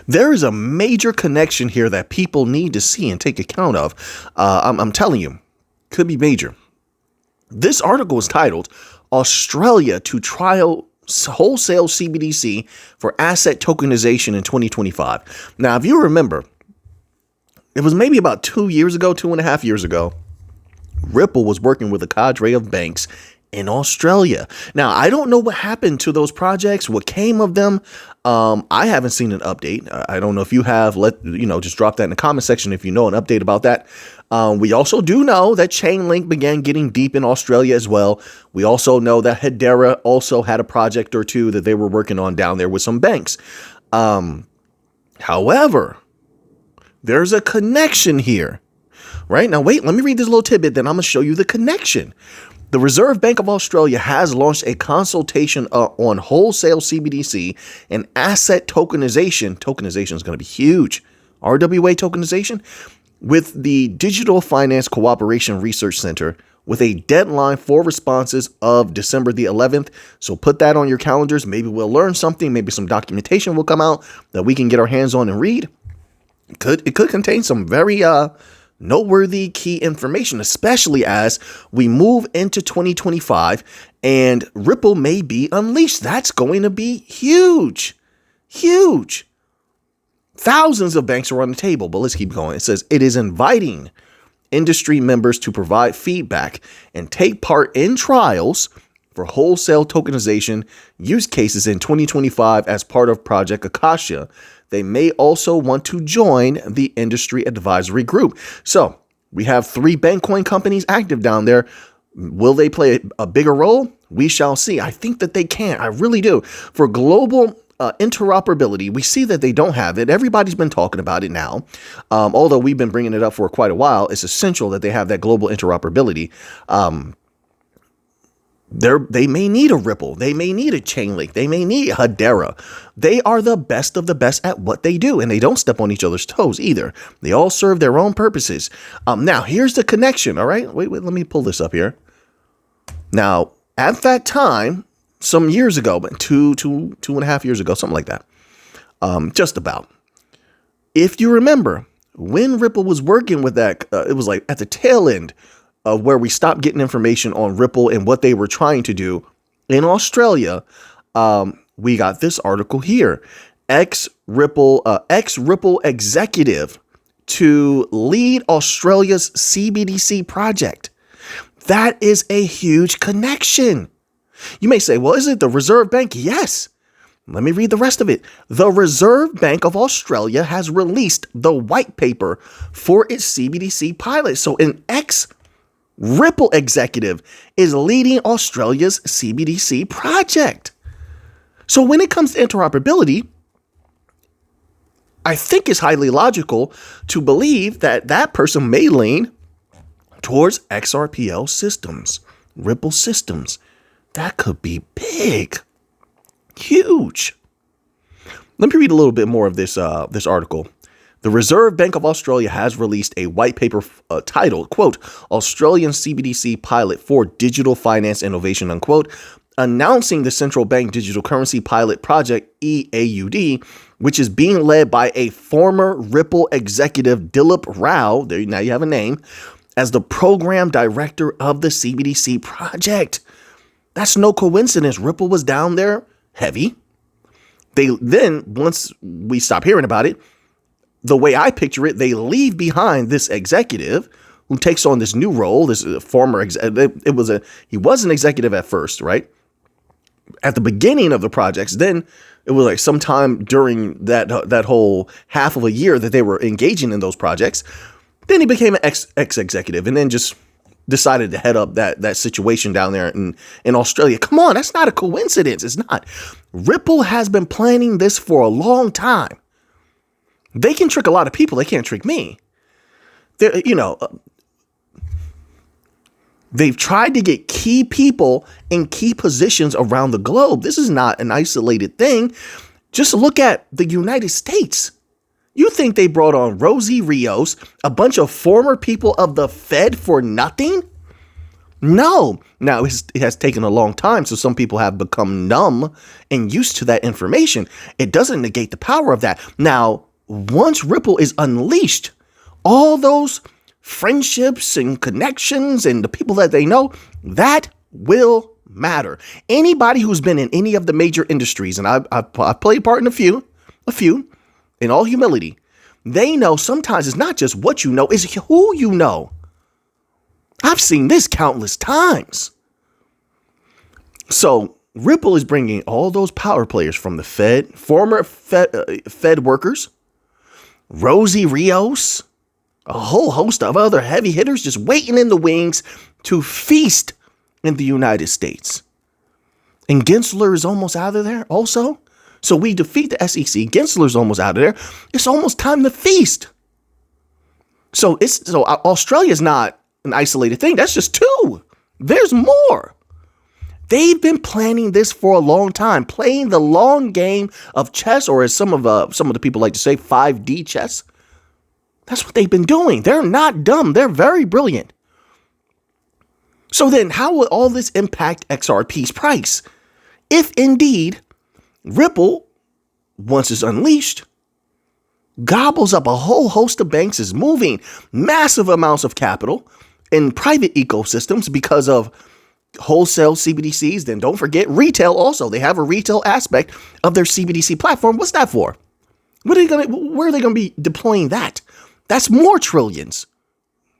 There is a major connection here that people need to see and take account of. I'm telling you, could be major. This article is titled Australia to Trial Wholesale CBDC for Asset Tokenization in 2025. Now, if you remember, it was maybe about 2.5 years ago, Ripple was working with a cadre of banks in Australia. Now, I don't know what happened to those projects, what came of them. I haven't seen an update. I don't know if you have. Just drop that in the comment section if you know an update about that. We also do know that Chainlink began getting deep in Australia as well. We also know that Hedera also had a project or two that they were working on down there with some banks. However, there's a connection here, right? Now, wait, let me read this little tidbit, then I'm going to show you the connection. The Reserve Bank of Australia has launched a consultation on wholesale CBDC and asset tokenization. Tokenization is going to be huge. RWA tokenization with the Digital Finance Cooperation Research Center with a deadline for responses of December the 11th. So put that on your calendars. Maybe we'll learn something. Maybe some documentation will come out that we can get our hands on and read. It could contain some very noteworthy key information, especially as we move into 2025 and Ripple may be unleashed. That's going to be huge, huge. Thousands of banks are on the table, but let's keep going. It says it is inviting industry members to provide feedback and take part in trials for wholesale tokenization use cases in 2025 as part of Project Akasha. They may also want to join the industry advisory group. So we have 3 Bankcoin companies active down there. Will they play a bigger role? We shall see. I think that they can. I really do. For global interoperability, we see that they don't have it. Everybody's been talking about it now. Although we've been bringing it up for quite a while, it's essential that they have that global interoperability. They may need a Ripple. They may need a Chainlink. They may need Hedera. They are the best of the best at what they do, and they don't step on each other's toes either. They all serve their own purposes. Now, here's the connection, all right? Wait, let me pull this up here. Now, at that time, some years ago, but 2.5 years ago, something like that, just about. If you remember, when Ripple was working with that, it was like at the tail end of where we stopped getting information on Ripple and what they were trying to do in Australia. We got this article here. Ex-Ripple executive to lead Australia's CBDC project. That is a huge connection. You may say, well, is it the Reserve Bank? Yes. Let me read the rest of it. The Reserve Bank of Australia has released the white paper for its CBDC pilot. So an ex-Ripple executive is leading Australia's CBDC project. So when it comes to interoperability, I think it's highly logical to believe that that person may lean towards XRPL systems, Ripple systems. That could be big, huge. Let me read a little bit more of this article. The Reserve Bank of Australia has released a white paper titled, quote, Australian CBDC pilot for digital finance innovation, unquote, announcing the central bank digital currency pilot project, EAUD, which is being led by a former Ripple executive, Dilip Rao, there now you have a name, as the program director of the CBDC project. That's no coincidence. Ripple was down there heavy. Once we stop hearing about it, the way I picture it, they leave behind this executive who takes on this new role, this former he was an executive at first, right? At the beginning of the projects, then it was like sometime during that whole half of a year that they were engaging in those projects. Then he became an ex-executive and then just decided to head up that situation down there in Australia. Come on, that's not a coincidence. It's not. Ripple has been planning this for a long time. They can trick a lot of people. They can't trick me. They've tried to get key people in key positions around the globe. This is not an isolated thing. Just look at the United States. You think they brought on Rosie Rios, a bunch of former people of the Fed for nothing? No. Now, it has taken a long time, so some people have become numb and used to that information. It doesn't negate the power of that. Now, once Ripple is unleashed, all those friendships and connections and the people that they know, that will matter. Anybody who's been in any of the major industries, and I've played part in a few, in all humility, they know sometimes it's not just what you know, it's who you know. I've seen this countless times. So Ripple is bringing all those power players from the Fed, former Fed workers, Rosie Rios, a whole host of other heavy hitters just waiting in the wings to feast in the United States. And Gensler is almost out of there also. So we defeat the SEC. Gensler's almost out of there. It's almost time to feast. So Australia's not an isolated thing. That's just two. There's more. They've been planning this for a long time, playing the long game of chess, or as some of the people like to say, 5D chess. That's what they've been doing. They're not dumb. They're very brilliant. So then how will all this impact XRP's price? If indeed Ripple, once it's unleashed, gobbles up a whole host of banks, is moving massive amounts of capital in private ecosystems because of wholesale CBDCs, then don't forget retail also. They have a retail aspect of their CBDC platform. What's that for? Where are they going to be deploying that? That's more trillions.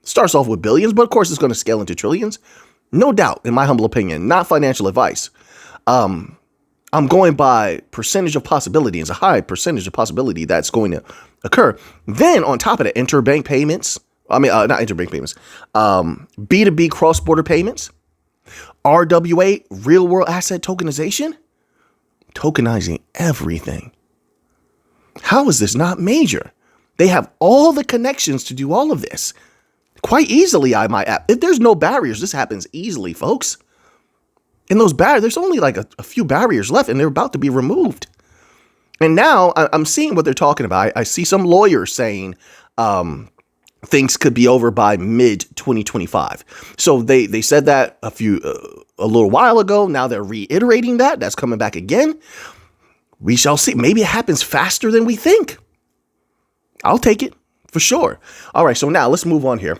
Starts off with billions, but of course it's going to scale into trillions. No doubt, in my humble opinion, not financial advice. I'm going by percentage of possibility. It's a high percentage of possibility that's going to occur. Then on top of that, interbank payments. Not interbank payments. B2B cross-border payments. RWA, real world asset tokenization. Tokenizing everything. How is this not major? They have all the connections to do all of this. Quite easily, I might add. If there's no barriers, this happens easily, folks. And those barriers, there's only like a few barriers left, and they're about to be removed. And now I'm seeing what they're talking about. I see some lawyers saying things could be over by mid-2025. So they said that a little while ago. Now they're reiterating that. That's coming back again. We shall see. Maybe it happens faster than we think. I'll take it for sure. All right. So now let's move on here.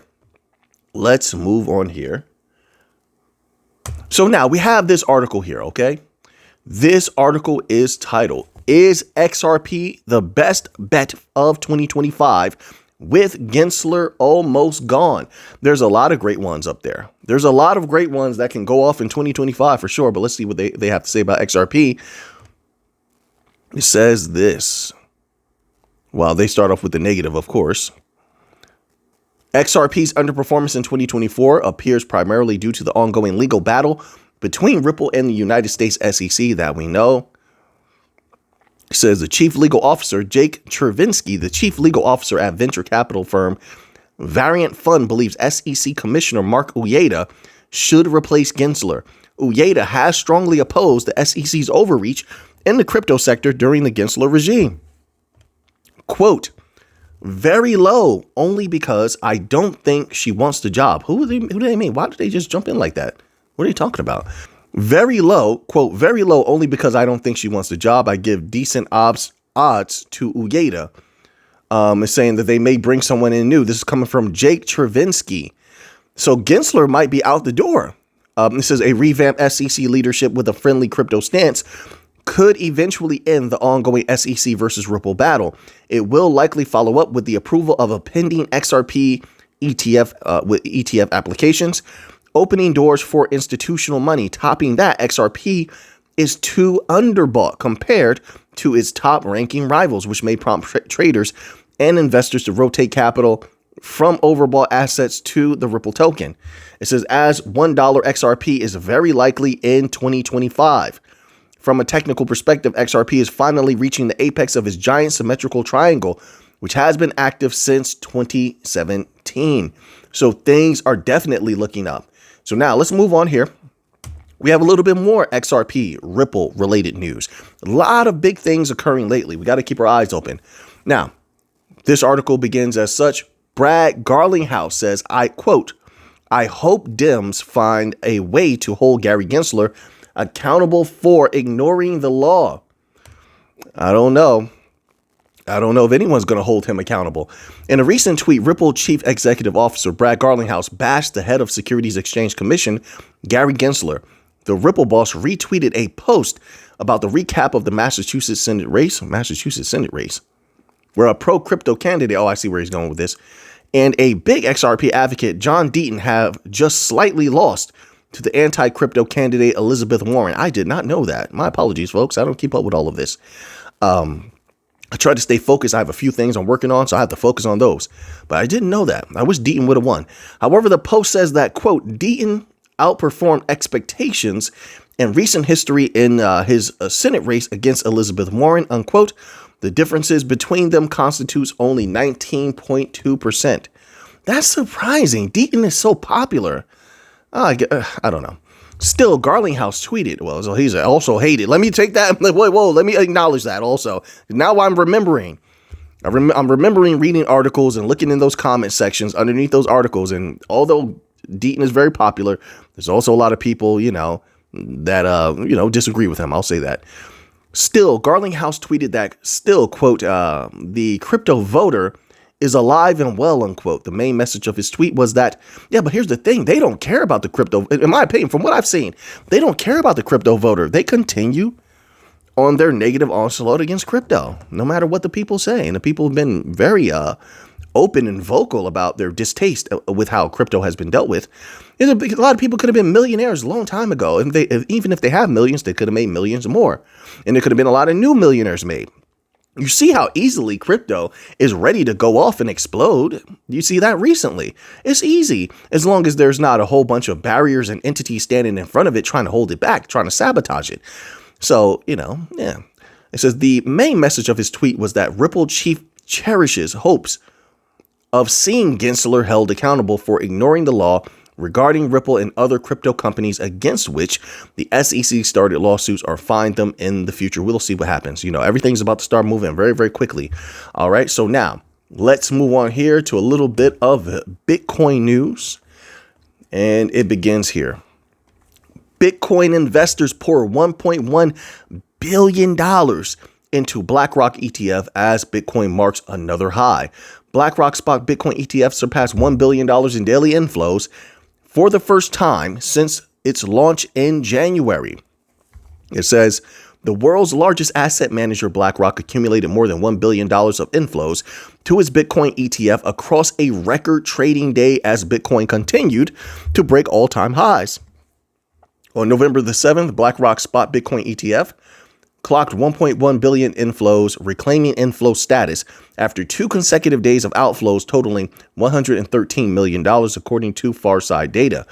So now we have this article here, okay? This article is titled, "Is XRP the best bet of 2025 with Gensler almost gone?" There's a lot of great ones up there. There's a lot of great ones that can go off in 2025 for sure, but let's see what they have to say about XRP. It says this. Well, they start off with the negative, of course. XRP's underperformance in 2024 appears primarily due to the ongoing legal battle between Ripple and the United States SEC that we know. It says the chief legal officer, Jake Chervinsky, the chief legal officer at venture capital firm Variant Fund, believes SEC Commissioner Mark Uyeda should replace Gensler. Uyeda has strongly opposed the SEC's overreach in the crypto sector during the Gensler regime. Quote, "Very low, only because I don't think she wants the job." Who do they mean? Why did they just jump in like that? What are you talking about? Very low, quote, "Very low, only because I don't think she wants the job. I give decent odds to Uyeda." Is saying that they may bring someone in new. This is coming from Jake Chervinsky. So Gensler might be out the door. This is a revamped SEC leadership with a friendly crypto stance could eventually end the ongoing SEC versus Ripple battle. It will likely follow up with the approval of a pending XRP ETF with ETF applications, opening doors for institutional money. Topping that, XRP is too underbought compared to its top-ranking rivals, which may prompt traders and investors to rotate capital from overbought assets to the Ripple token. It says, as $1 XRP is very likely in 2025. From a technical perspective, XRP is finally reaching the apex of its giant symmetrical triangle, which has been active since 2017. So things are definitely looking up. So now let's move on here. We have a little bit more XRP Ripple related news. A lot of big things occurring lately. We got to keep our eyes open. Now, this article begins as such. Brad Garlinghouse says, I quote, I hope Dems find a way to hold Gary Gensler accountable for ignoring the law. I don't know. I don't know if anyone's going to hold him accountable. In a recent tweet, Ripple Chief Executive Officer Brad Garlinghouse bashed the head of Securities Exchange Commission, Gary Gensler. The Ripple boss retweeted a post about the recap of the Massachusetts Senate race, where a pro-crypto candidate, I see where he's going with this, and a big XRP advocate, John Deaton, have just slightly lost to the anti-crypto candidate Elizabeth Warren. I did not know that. My apologies, folks. I don't keep up with all of this. I try to stay focused. I have a few things I'm working on, so I have to focus on those. But I didn't know that. I wish Deaton would have won. However, the post says that, quote, Deaton outperformed expectations in recent history in his Senate race against Elizabeth Warren, unquote. The differences between them constitutes only 19.2%. That's surprising. Deaton is so popular. I don't know. Still, Garlinghouse tweeted, well, so he's also hated. Let me take that. Whoa, let me acknowledge that also. Now I'm remembering. I'm remembering reading articles and looking in those comment sections underneath those articles. And although Deaton is very popular, there's also a lot of people, that, disagree with him. I'll say that. Still, Garlinghouse tweeted that still, quote, the crypto voter is alive and well, unquote. The main message of his tweet was that, yeah, but here's the thing. They don't care about the crypto. In my opinion, from what I've seen, they don't care about the crypto voter. They continue on their negative onslaught against crypto, no matter what the people say. And the people have been very open and vocal about their distaste with how crypto has been dealt with. A lot of people could have been millionaires a long time ago. And even if they have millions, they could have made millions more. And there could have been a lot of new millionaires made. You see how easily crypto is ready to go off and explode. You see that recently. It's easy as long as there's not a whole bunch of barriers and entities standing in front of it trying to hold it back, trying to sabotage it. So, yeah. It says the main message of his tweet was that Ripple chief cherishes hopes of seeing Gensler held accountable for ignoring the law regarding Ripple and other crypto companies against which the SEC started lawsuits or find them in the future. We'll see what happens. Everything's about to start moving very, very quickly. All right. So now let's move on here to a little bit of Bitcoin news. And it begins here. Bitcoin investors pour $1.1 billion into BlackRock ETF as Bitcoin marks another high. BlackRock spot Bitcoin ETF surpassed $1 billion in daily inflows for the first time since its launch in January. It says the world's largest asset manager, BlackRock, accumulated more than $1 billion of inflows to its Bitcoin ETF across a record trading day as Bitcoin continued to break all-time highs. On November the 7th, BlackRock spot Bitcoin ETF clocked 1.1 billion inflows, reclaiming inflow status after 2 consecutive days of outflows totaling $113 million, according to Farside data.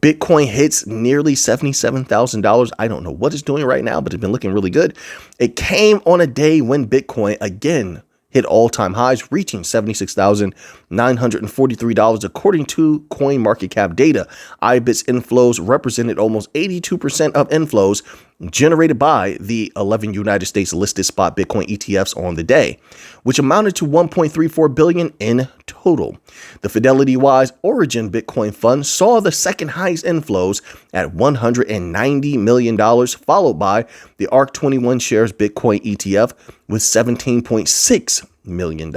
Bitcoin hits nearly $77,000. I don't know what it's doing right now, but it's been looking really good. It came on a day when Bitcoin again hit all-time highs, reaching $76,943, according to CoinMarketCap data. IBIT's inflows represented almost 82% of inflows generated by the 11 United States listed spot Bitcoin ETFs on the day, which amounted to $1.34 billion in total. The Fidelity-Wise Origin Bitcoin Fund saw the second highest inflows at $190 million, followed by the ARK21 Shares Bitcoin ETF with $17.6 million.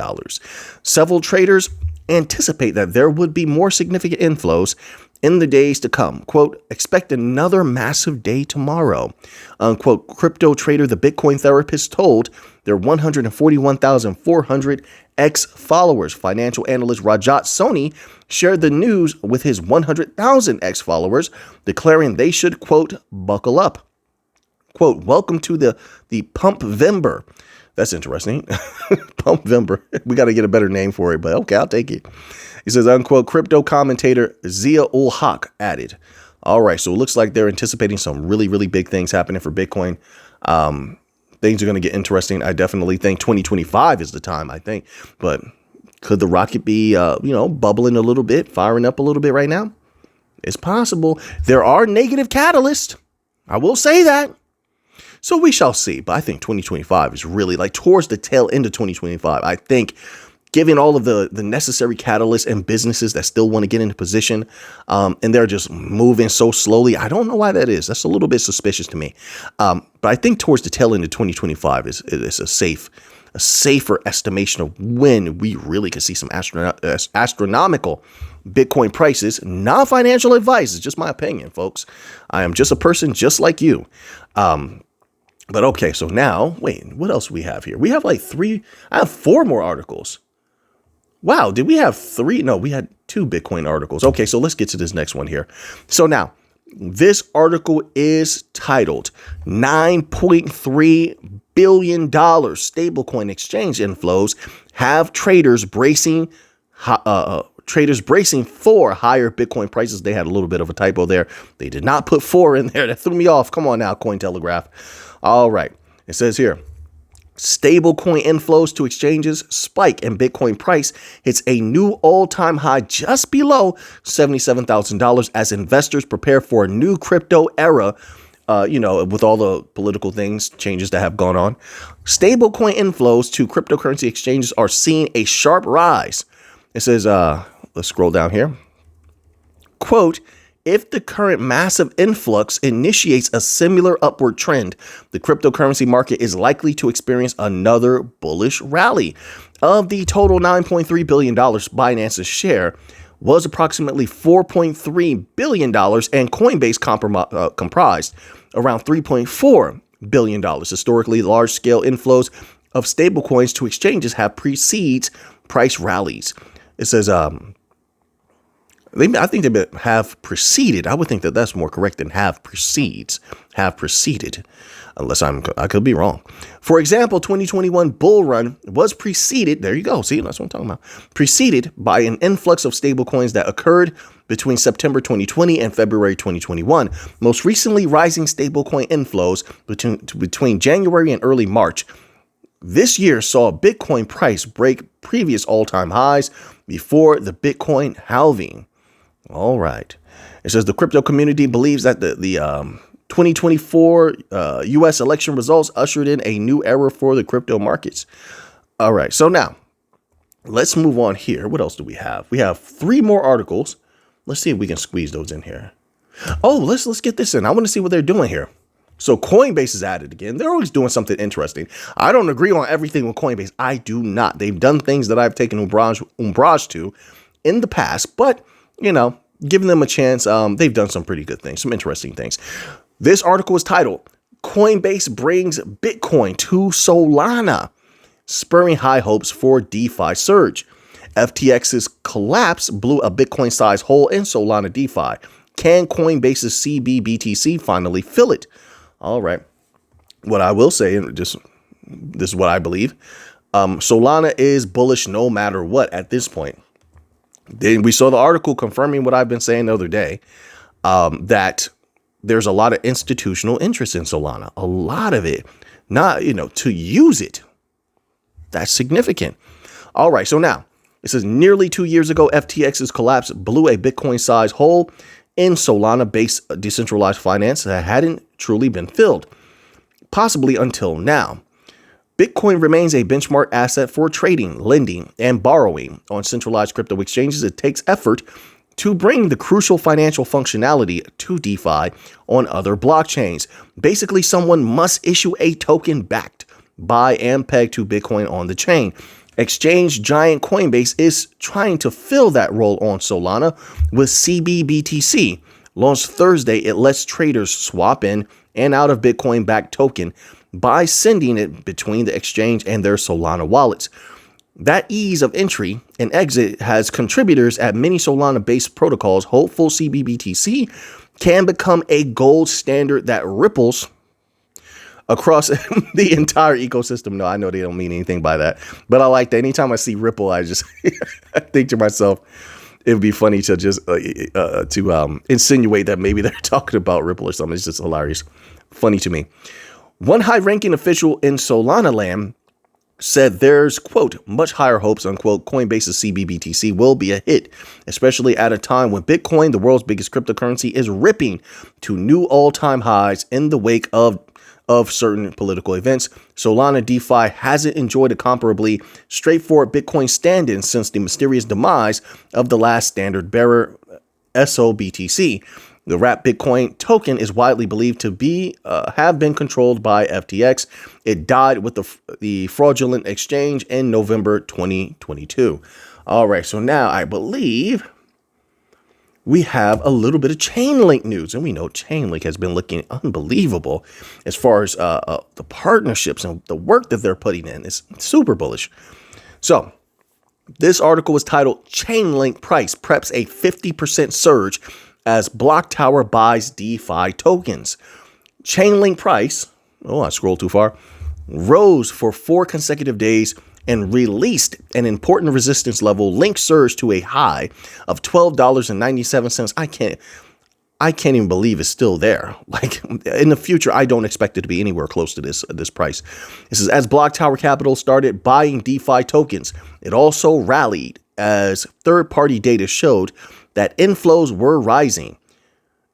Several traders anticipate that there would be more significant inflows in the days to come. Quote, expect another massive day tomorrow. Unquote, crypto trader The Bitcoin Therapist told their 141,400 X-followers. Financial analyst Rajat Soni shared the news with his 100,000 X-followers, declaring they should, quote, buckle up. Quote, welcome to the Pump-vember. That's interesting. Pump-vember. We got to get a better name for it, but okay, I'll take it. He says, unquote, crypto commentator Zia-ul-Haq added. All right, so it looks like they're anticipating some really, really big things happening for Bitcoin. Things are going to get interesting. I definitely think 2025 is the time, I think. But could the rocket be, bubbling a little bit, firing up a little bit right now? It's possible. There are negative catalysts. I will say that. So we shall see. But I think 2025 is really like towards the tail end of 2025. I think giving all of the necessary catalysts and businesses that still want to get into position. And they're just moving so slowly. I don't know why that is. That's a little bit suspicious to me. But I think towards the tail end of 2025 is a safer estimation of when we really could see some astronomical Bitcoin prices. Not financial advice. It's just my opinion, folks. I am just a person just like you. But okay, so now, wait, what else do we have here? We have like I have 4 more articles. Wow, did we have 3? No, we had 2 Bitcoin articles. Okay, so let's get to this next one here. So now, this article is titled $9.3 billion stablecoin exchange inflows have traders bracing for higher Bitcoin prices. They had a little bit of a typo there. They did not put 4 in there. That threw me off. Come on now, Cointelegraph. All right. It says here, stablecoin inflows to exchanges spike and Bitcoin price hits a new all-time high just below $77,000 as investors prepare for a new crypto era. With all the political changes that have gone on, stablecoin inflows to cryptocurrency exchanges are seeing a sharp rise. It says, let's scroll down here. Quote, if the current massive influx initiates a similar upward trend, the cryptocurrency market is likely to experience another bullish rally. Of the total $9.3 billion, Binance's share was approximately $4.3 billion, and Coinbase comprised around $3.4 billion. Historically, large-scale inflows of stablecoins to exchanges have preceded price rallies. It says, I think they have preceded. I would think that that's more correct than have preceded, unless I could be wrong. For example, 2021 bull run was preceded. There you go. See, that's what I'm talking about. Preceded by an influx of stablecoins that occurred between September 2020 and February 2021. Most recently, rising stablecoin inflows between January and early March this year saw Bitcoin price break previous all-time highs before the Bitcoin halving. All right. It says the crypto community believes that the 2024 U.S. election results ushered in a new era for the crypto markets. All right. So now let's move on here. What else do we have? We have 3 more articles. Let's see if we can squeeze those in here. Oh, let's get this in. I want to see what they're doing here. So Coinbase is at it again. They're always doing something interesting. I don't agree on everything with Coinbase. I do not. They've done things that I've taken umbrage to in the past, but giving them a chance. They've done some pretty good things, some interesting things. This article is titled, Coinbase brings Bitcoin to Solana, spurring high hopes for DeFi surge. FTX's collapse blew a Bitcoin-sized hole in Solana DeFi. Can Coinbase's CBBTC finally fill it? All right. What I will say, and this is what I believe, Solana is bullish no matter what at this point. Then we saw the article confirming what I've been saying the other day, that there's a lot of institutional interest in Solana, a lot of it, not, to use it. That's significant. All right. So now it says nearly 2 years ago, FTX's collapse blew a Bitcoin-sized hole in Solana-based decentralized finance that hadn't truly been filled, possibly until now. Bitcoin remains a benchmark asset for trading, lending, and borrowing on centralized crypto exchanges. It takes effort to bring the crucial financial functionality to DeFi on other blockchains. Basically, someone must issue a token backed by and pegged to Bitcoin on the chain. Exchange giant Coinbase is trying to fill that role on Solana with CBBTC. Launched Thursday, it lets traders swap in and out of Bitcoin-backed token by sending it between the exchange and their Solana wallets. That ease of entry and exit has contributors at many Solana-based protocols hopeful CBBTC can become a gold standard that ripples across the entire ecosystem. No, I know they don't mean anything by that, but I like that. Anytime I see Ripple, I just I think to myself, it would be funny to just insinuate that maybe they're talking about Ripple or something. It's just hilarious. Funny to me. One high-ranking official in Solana land said there's, quote, much higher hopes, unquote, Coinbase's CBBTC will be a hit, especially at a time when Bitcoin, the world's biggest cryptocurrency, is ripping to new all-time highs in the wake of of certain political events. Solana DeFi hasn't enjoyed a comparably straightforward Bitcoin stand-in since the mysterious demise of the last standard bearer, SOBTC. The wrapped Bitcoin token is widely believed to be have been controlled by FTX. It died with the fraudulent exchange in November 2022. All right, so now I believe we have a little bit of Chainlink news, and we know Chainlink has been looking unbelievable as far as the partnerships and the work that they're putting in. It's super bullish. So this article was titled "Chainlink Price Preps a 50% Surge as Block Tower Buys DeFi Tokens." Chainlink price, I scrolled too far, rose for 4 consecutive days and released an important resistance level. Link surged to a high of $12.97. I can't even believe it's still there. Like, in the future, I don't expect it to be anywhere close to this price. This is as Block Tower Capital started buying DeFi tokens. It also rallied as third-party data showed that inflows were rising.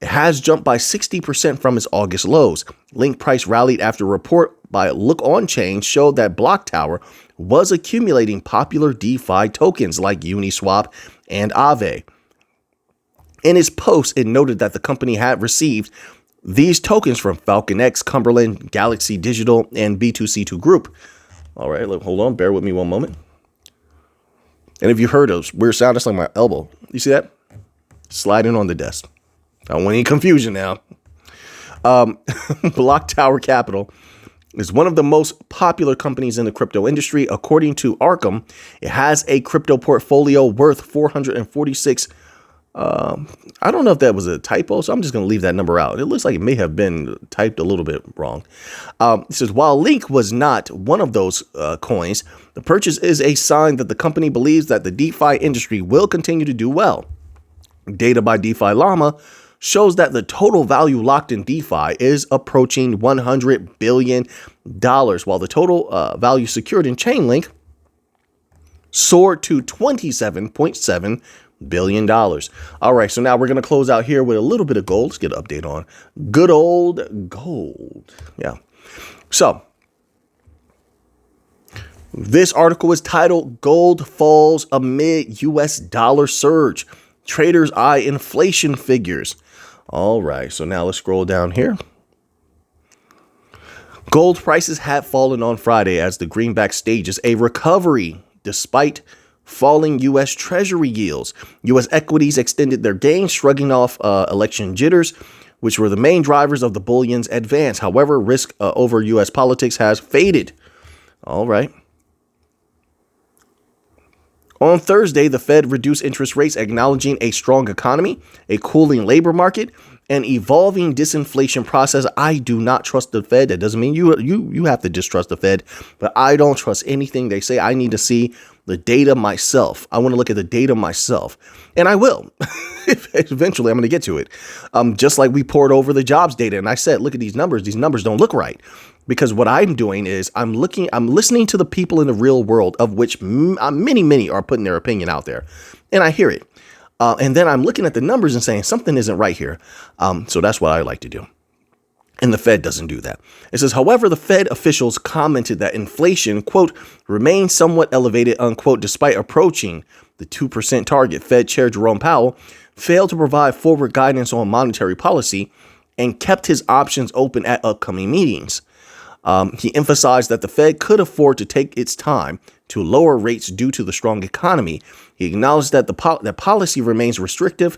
It has jumped by 60% from its August lows. Link price rallied after a report by Look On Chain showed that Block Tower was accumulating popular DeFi tokens like Uniswap and Aave. In its post, it noted that the company had received these tokens from Falcon X, Cumberland, Galaxy Digital, and B2C2 Group. All right, hold on, bear with me one moment. And if you heard a weird sound, that's like my elbow. You see that? Sliding on the desk. I don't want any confusion now. Block Tower Capital is one of the most popular companies in the crypto industry. According to Arkham, it has a crypto portfolio worth 446. I don't know if that was a typo, so I'm just going to leave that number out. It looks like it may have been typed a little bit wrong. It says, while Link was not one of those coins, the purchase is a sign that the company believes that the DeFi industry will continue to do well. Data by DeFi Llama shows that the total value locked in DeFi is approaching $100 billion, while the total value secured in Chainlink soared to $27.7 billion. All right, so now we're going to close out here with a little bit of gold. Let's get an update on good old gold. Yeah. So this article is titled "Gold Falls Amid US Dollar Surge. Traders eye inflation figures." All right, so now let's scroll down here. Gold prices have fallen on Friday as the greenback stages a recovery despite falling U.S. Treasury yields. U.S. equities extended their gains, shrugging off election jitters, which were the main drivers of the bullion's advance. However, risk over U.S. politics has faded. All right. On Thursday, the Fed reduced interest rates, acknowledging a strong economy, a cooling labor market, and evolving disinflation process. I do not trust the Fed. That doesn't mean you have to distrust the Fed, but I don't trust anything they say. I need to see the data myself. I want to look at the data myself, and I will. Eventually, I'm going to get to it. Just like we poured over the jobs data, and I said, look at these numbers. These numbers don't look right. Because what I'm doing is I'm listening to the people in the real world, of which many are putting their opinion out there. And I hear it. And then I'm looking at the numbers and saying something isn't right here. So that's what I like to do. And the Fed doesn't do that. It says, however, the Fed officials commented that inflation, quote, remains somewhat elevated, unquote, despite approaching the 2% target. Fed Chair Jerome Powell failed to provide forward guidance on monetary policy and kept his options open at upcoming meetings. He emphasized that the Fed could afford to take its time to lower rates due to the strong economy. He acknowledged that that policy remains restrictive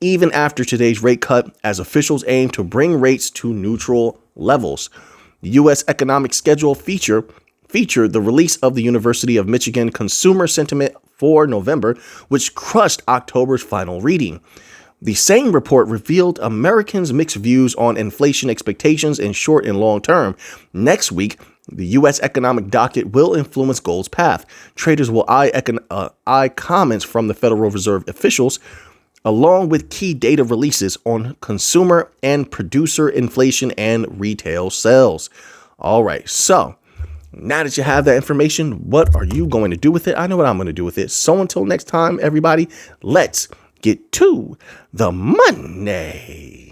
even after today's rate cut, as officials aim to bring rates to neutral levels. The U.S. economic schedule featured the release of the University of Michigan Consumer Sentiment for November, which crushed October's final reading. The same report revealed Americans' mixed views on inflation expectations in short and long term. Next week, the U.S. economic docket will influence gold's path. Traders will eye comments from the Federal Reserve officials, along with key data releases on consumer and producer inflation and retail sales. All right, so now that you have that information, what are you going to do with it? I know what I'm going to do with it. So until next time, everybody, let's get to the money.